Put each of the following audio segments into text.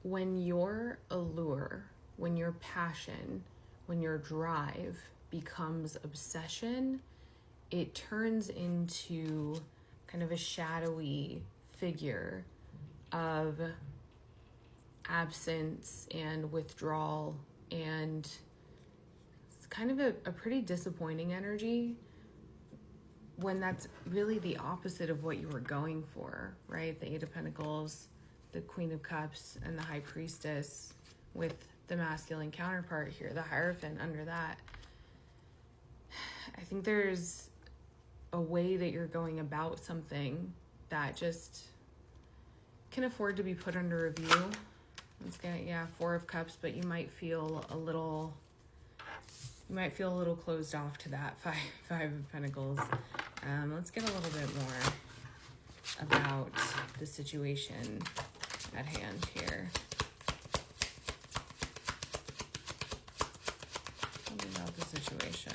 when your allure, when your passion, when your drive becomes obsession, it turns into kind of a shadowy figure of absence and withdrawal, and it's kind of a pretty disappointing energy when that's really the opposite of what you were going for, right? The Eight of Pentacles, the Queen of Cups, and the High Priestess with the masculine counterpart here, the Hierophant under that. I think there's a way that you're going about something that just can afford to be put under review. Let's get, yeah, Four of Cups, but you might feel a little closed off to that. Five of Pentacles. Let's get a little bit more about the situation at hand here. Tell me about the situation.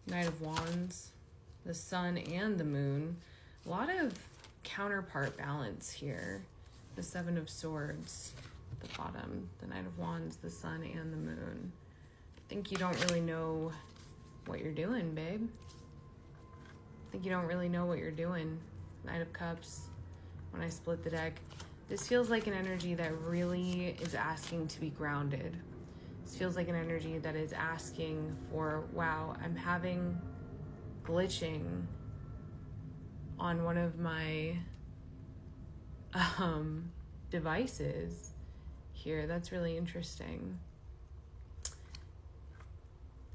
Knight of Wands, the Sun and the Moon. A lot of counterpart balance here. The Seven of Swords at the bottom. The Knight of Wands, the Sun and the Moon. I think you don't really know what you're doing, babe. I think you don't really know what you're doing. Knight of Cups. When I split the deck, this feels like an energy that really is asking to be grounded. This feels like an energy that is asking for, wow, I'm having glitching on one of my devices here. That's really interesting.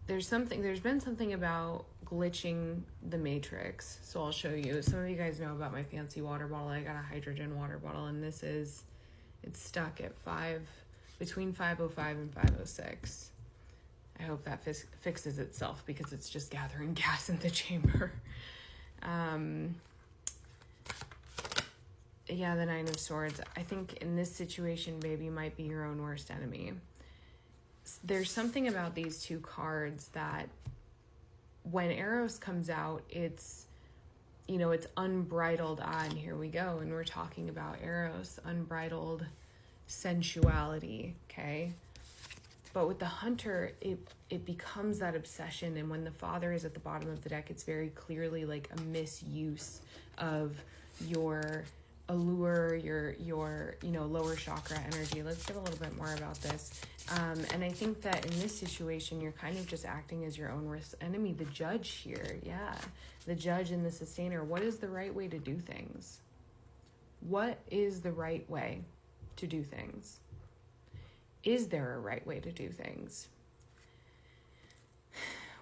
There's been something about glitching the matrix. So I'll show you. Some of you guys know about my fancy water bottle. I got a hydrogen water bottle, and it's stuck at between 505 and 506. I hope that fixes itself because it's just gathering gas in the chamber. Yeah, the Nine of Swords. I think in this situation, babe, you might be your own worst enemy. There's something about these two cards that when Eros comes out, it's unbridled. And here we go. And we're talking about Eros, unbridled sensuality, okay? But with the Hunter, it becomes that obsession. And when the Father is at the bottom of the deck, it's very clearly like a misuse of your allure, your lower chakra energy. Let's get a little bit more about this. And I think that in this situation, you're kind of just acting as your own worst enemy. The Judge here, yeah. The Judge and the Sustainer. What is the right way to do things? What is the right way to do things? Is there a right way to do things?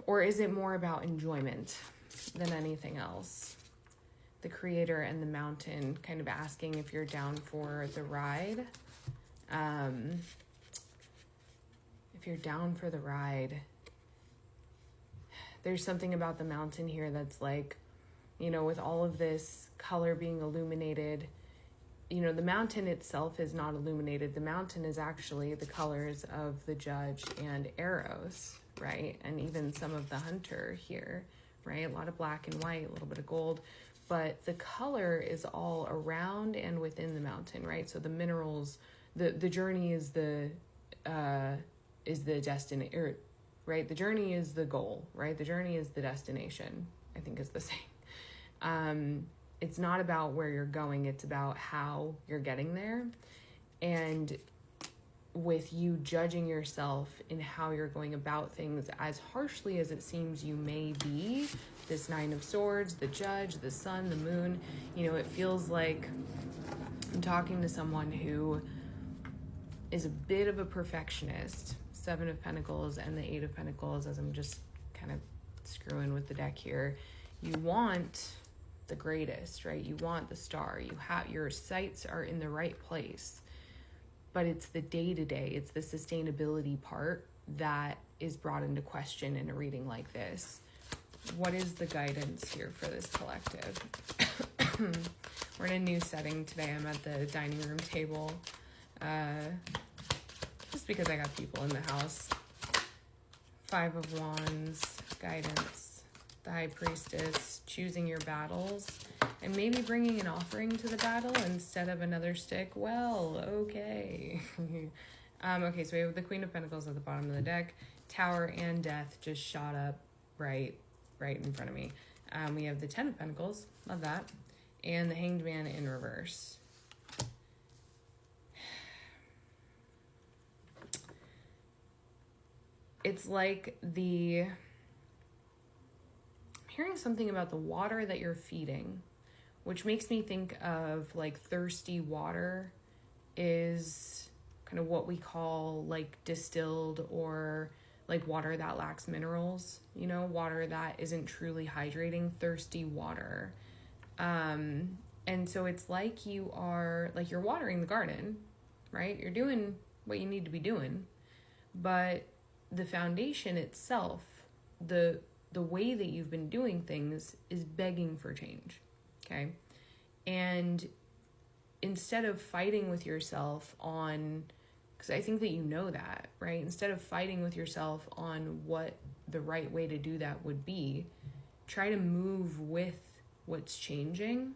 Or is it more about enjoyment than anything else? The Creator and the Mountain, kind of asking if you're down for the ride. If you're down for the ride, there's something about the Mountain here that's like, with all of this color being illuminated, the mountain itself is not illuminated. The mountain is actually the colors of the Judge and Eros, right? And even some of the Hunter here, right? A lot of black and white, a little bit of gold. But the color is all around and within the mountain, right? So the minerals, the journey is the destiny, right? The journey is the goal, right? The journey is the destination, I think is the saying. It's not about where you're going, it's about how you're getting there. And with you judging yourself in how you're going about things, as harshly as it seems you may be, this Nine of Swords, the Judge, the Sun, the Moon, it feels like I'm talking to someone who is a bit of a perfectionist. Seven of Pentacles and the Eight of Pentacles, as I'm just kind of screwing with the deck here. You want the greatest, right? You want the star. Your sights are in the right place. But it's the day-to-day, it's the sustainability part that is brought into question in a reading like this. What is the guidance here for this collective? We're in a new setting today. I'm at the dining room table. Just because I got people in the house. Five of Wands, guidance. The High Priestess, choosing your battles, and maybe bringing an offering to the battle instead of another stick. Well, okay. Okay, so we have the Queen of Pentacles at the bottom of the deck. Tower and Death just shot up right in front of me. We have the Ten of Pentacles, love that, and the Hanged Man in reverse. It's like I'm hearing something about the water that you're feeding, which makes me think of like thirsty water is kind of what we call like distilled, or like water that lacks minerals, you know, water that isn't truly hydrating, thirsty water. And so it's like you're watering the garden, right? You're doing what you need to be doing, but the foundation itself, the way that you've been doing things is begging for change, okay? And instead of fighting with yourself on, because I think that you know that, right? Instead of fighting with yourself on what the right way to do that would be, try to move with what's changing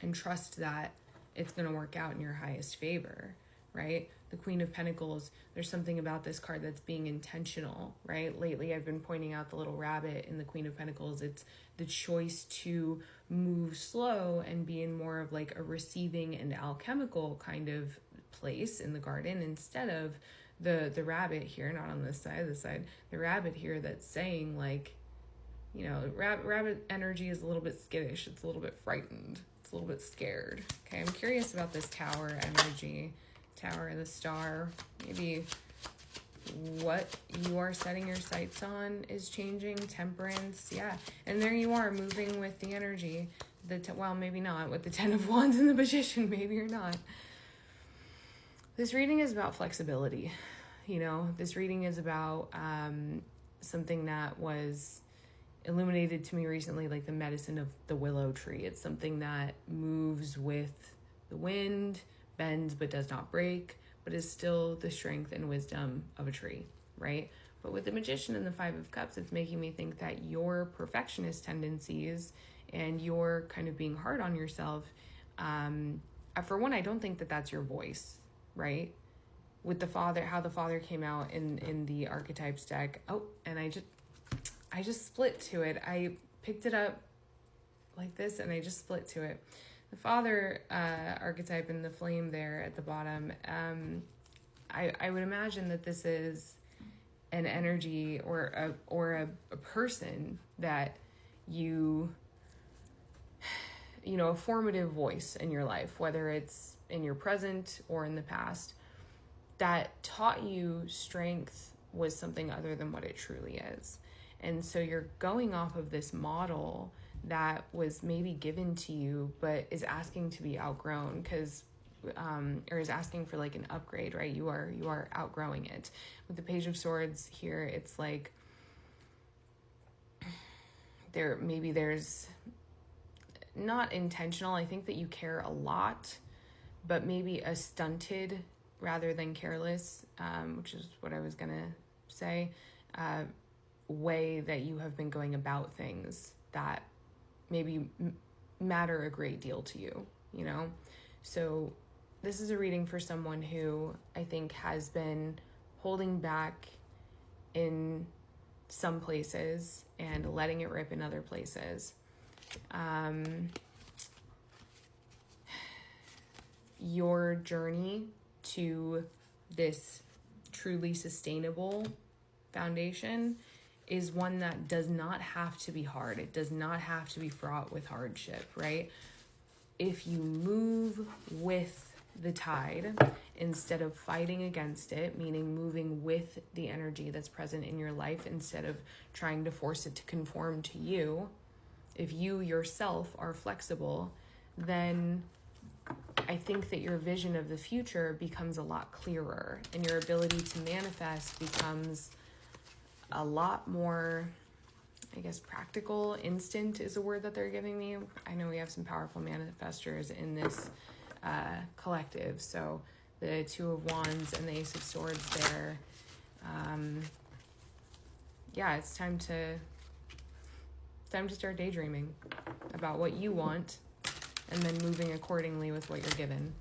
and trust that it's going to work out in your highest favor, right? The Queen of Pentacles, there's something about this card that's being intentional, right? Lately, I've been pointing out the little rabbit in the Queen of Pentacles. It's the choice to move slow and be in more of like a receiving and alchemical kind of place in the garden, instead of the rabbit here, not on this side, the rabbit here that's saying like, you know, rabbit energy is a little bit skittish. It's a little bit frightened. It's a little bit scared. Okay, I'm curious about this Tower energy. Tower and the Star, maybe what you are setting your sights on is changing. Temperance, yeah, and there you are moving with the energy. Well, maybe not with the Ten of Wands and the Magician. Maybe you're not. This reading is about flexibility. You know, this reading is about something that was illuminated to me recently, like the medicine of the willow tree. It's something that moves with the wind, bends but does not break, but is still the strength and wisdom of a tree, right? But with the Magician and the Five of Cups, it's making me think that your perfectionist tendencies and your kind of being hard on yourself, for one, I don't think that that's your voice, right? With the Father, how the Father came out in the Archetypes deck. Oh, and I just split to it. I picked it up like this and I just split to it. The Father archetype and the flame there at the bottom, I would imagine that this is an energy or a person that you know, a formative voice in your life, whether it's in your present or in the past, that taught you strength was something other than what it truly is. And so you're going off of this model that was maybe given to you, but is asking to be outgrown, because or is asking for like an upgrade, right? You are outgrowing it. With the Page of Swords here, it's like there's not intentional. I think that you care a lot, but maybe a stunted rather than careless, which is what I was gonna say, way that you have been going about things that maybe matter a great deal to you, you know? So this is a reading for someone who I think has been holding back in some places and letting it rip in other places. Your journey to this truly sustainable foundation is one that does not have to be hard. It does not have to be fraught with hardship, right? If you move with the tide instead of fighting against it, meaning moving with the energy that's present in your life instead of trying to force it to conform to you, if you yourself are flexible, then I think that your vision of the future becomes a lot clearer, and your ability to manifest becomes a lot more, I guess, practical. Instant is a word that they're giving me. I know we have some powerful manifestors in this collective. So the Two of Wands and the Ace of Swords there. Yeah, it's time to It's time to start daydreaming about what you want and then moving accordingly with what you're given.